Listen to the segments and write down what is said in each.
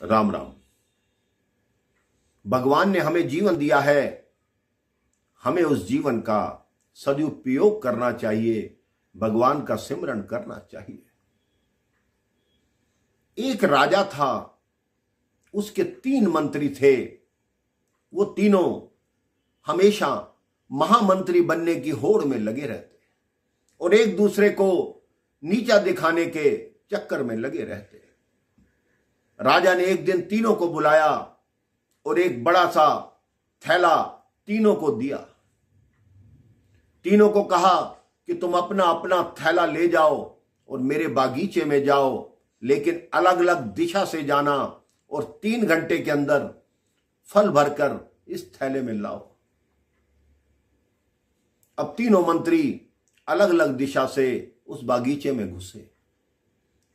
राम राम। भगवान ने हमें जीवन दिया है, हमें उस जीवन का सदुपयोग करना चाहिए, भगवान का सिमरन करना चाहिए। एक राजा था, उसके 3 मंत्री थे। वो तीनों हमेशा महामंत्री बनने की होड़ में लगे रहते और एक दूसरे को नीचा दिखाने के चक्कर में लगे रहते। राजा ने एक दिन तीनों को बुलाया और एक बड़ा सा थैला तीनों को दिया। तीनों को कहा कि तुम अपना अपना थैला ले जाओ और मेरे बागीचे में जाओ, लेकिन अलग अलग दिशा से जाना और 3 घंटे के अंदर फल भरकर इस थैले में लाओ। अब तीनों मंत्री अलग अलग दिशा से उस बागीचे में घुसे।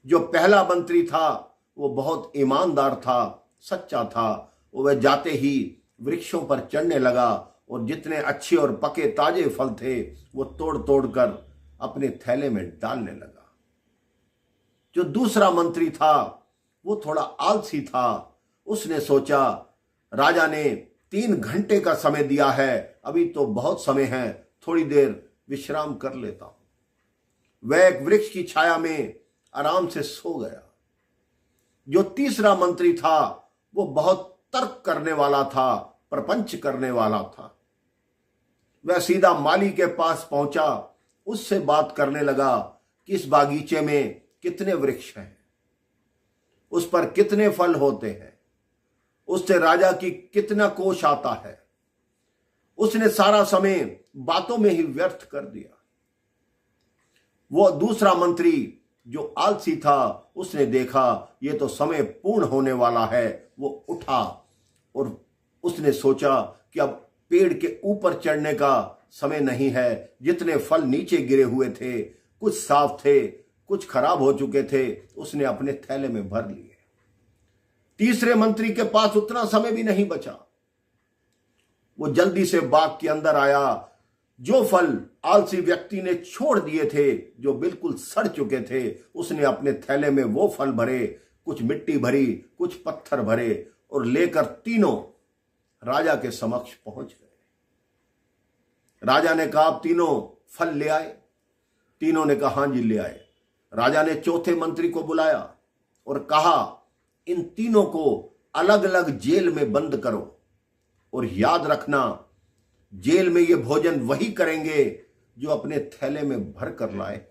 जो पहला मंत्री था वो बहुत ईमानदार था, सच्चा था। वह जाते ही वृक्षों पर चढ़ने लगा और जितने अच्छे और पके ताजे फल थे वो तोड़ तोड़ कर अपने थैले में डालने लगा। जो दूसरा मंत्री था वो थोड़ा आलसी था। उसने सोचा, राजा ने 3 घंटे का समय दिया है, अभी तो बहुत समय है, थोड़ी देर विश्राम कर लेता हूं। वह एक वृक्ष की छाया में आराम से सो गया। जो तीसरा मंत्री था वो बहुत तर्क करने वाला था, प्रपंच करने वाला था। वह सीधा माली के पास पहुंचा, उससे बात करने लगा कि इस बागीचे में कितने वृक्ष हैं, उस पर कितने फल होते हैं, उससे राजा की कितना कोष आता है। उसने सारा समय बातों में ही व्यर्थ कर दिया। वो दूसरा मंत्री जो आलसी था, उसने देखा ये तो समय पूर्ण होने वाला है। वो उठा और उसने सोचा कि अब पेड़ के ऊपर चढ़ने का समय नहीं है। जितने फल नीचे गिरे हुए थे, कुछ साफ थे, कुछ खराब हो चुके थे, उसने अपने थैले में भर लिए। तीसरे मंत्री के पास उतना समय भी नहीं बचा। वो जल्दी से बाग के अंदर आया। जो फल आलसी व्यक्ति ने छोड़ दिए थे, जो बिल्कुल सड़ चुके थे, उसने अपने थैले में वो फल भरे, कुछ मिट्टी भरी, कुछ पत्थर भरे और लेकर तीनों राजा के समक्ष पहुंच गए। राजा ने कहा, आप तीनों फल ले आए? तीनों ने कहा, हां जी ले आए। राजा ने चौथे मंत्री को बुलाया और कहा, इन तीनों को अलग अलग जेल में बंद करो और याद रखना, जेल में ये भोजन वही करेंगे जो अपने थैले में भर कर लाए।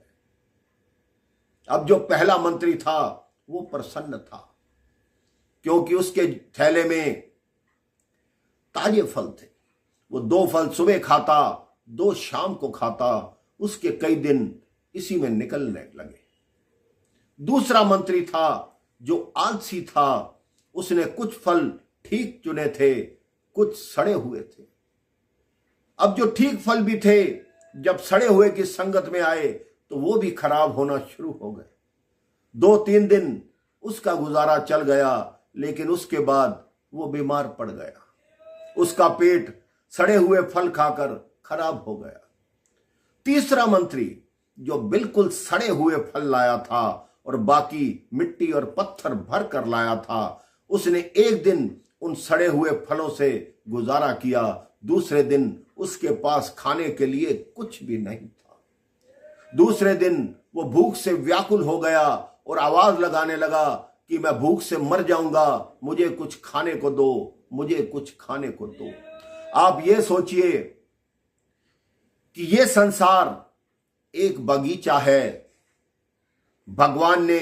अब जो पहला मंत्री था वो प्रसन्न था, क्योंकि उसके थैले में ताजे फल थे। वो 2 फल सुबह खाता, 2 शाम को खाता। उसके कई दिन इसी में निकलने लगे। दूसरा मंत्री था जो आलसी था, उसने कुछ फल ठीक चुने थे, कुछ सड़े हुए थे। अब जो ठीक फल भी थे, जब सड़े हुए की संगत में आए तो वो भी खराब होना शुरू हो गए। 2-3 दिन उसका गुजारा चल गया, लेकिन उसके बाद वो बीमार पड़ गया। उसका पेट सड़े हुए फल खाकर खराब हो गया। तीसरा मंत्री जो बिल्कुल सड़े हुए फल लाया था और बाकी मिट्टी और पत्थर भर कर लाया था, उसने एक दिन उन सड़े हुए फलों से गुजारा किया। दूसरे दिन उसके पास खाने के लिए कुछ भी नहीं था। दूसरे दिन वो भूख से व्याकुल हो गया और आवाज लगाने लगा कि मैं भूख से मर जाऊंगा, मुझे कुछ खाने को दो, मुझे कुछ खाने को दो। आप ये सोचिए कि ये संसार एक बगीचा है। भगवान ने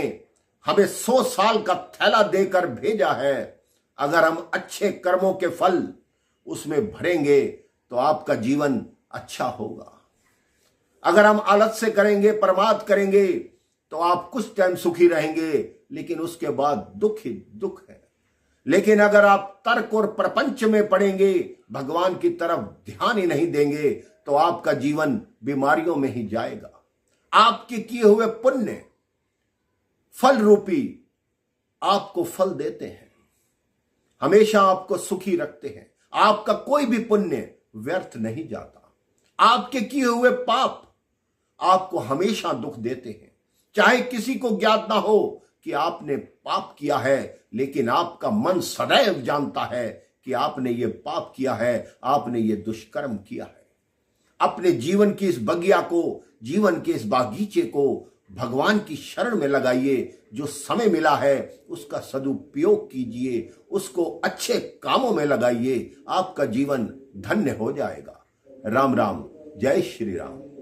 हमें 100 साल का थैला देकर भेजा है। अगर हम अच्छे कर्मों के फल उसमें भरेंगे तो आपका जीवन अच्छा होगा। अगर हम आलस्य करेंगे, प्रमाद करेंगे, तो आप कुछ टाइम सुखी रहेंगे, लेकिन उसके बाद दुख ही दुख है। लेकिन अगर आप तर्क और प्रपंच में पड़ेंगे, भगवान की तरफ ध्यान ही नहीं देंगे, तो आपका जीवन बीमारियों में ही जाएगा। आपके किए हुए पुण्य फल रूपी आपको फल देते हैं, हमेशा आपको सुखी रखते हैं। आपका कोई भी पुण्य व्यर्थ नहीं जाता। आपके किए हुए पाप आपको हमेशा दुख देते हैं, चाहे किसी को ज्ञात ना हो, कि आपने पाप किया है, लेकिन आपका मन सदैव जानता है कि आपने ये पाप किया है, आपने ये दुष्कर्म किया है। अपने जीवन की इस बगिया को, जीवन के इस बागीचे को भगवान की शरण में लगाइए। जो समय मिला है उसका सदुपयोग कीजिए, उसको अच्छे कामों में लगाइए। आपका जीवन धन्य हो जाएगा। राम राम, जय श्री राम।